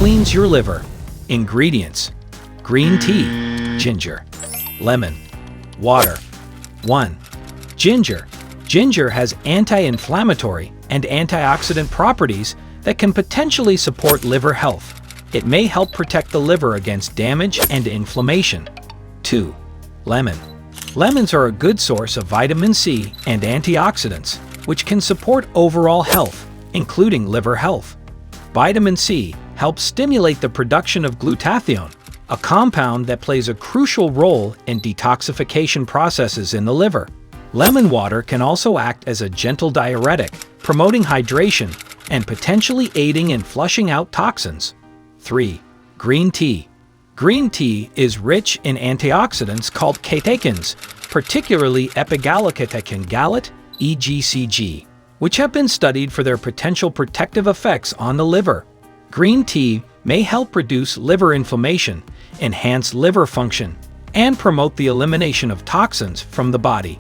cleans your liver. Ingredients: green tea, ginger, lemon, water. 1. Ginger. Ginger has anti-inflammatory and antioxidant properties that can potentially support liver health. It may help protect the liver against damage and inflammation. 2. Lemon. Lemons are a good source of vitamin C and antioxidants, which can support overall health, including liver health. Vitamin C helps stimulate the production of glutathione, a compound that plays a crucial role in detoxification processes in the liver. Lemon water can also act as a gentle diuretic, promoting hydration and potentially aiding in flushing out toxins. 3. Green tea. Green tea is rich in antioxidants called catechins, particularly epigallocatechin gallate, EGCG, which have been studied for their potential protective effects on the liver. Green tea may help reduce liver inflammation, enhance liver function, and promote the elimination of toxins from the body.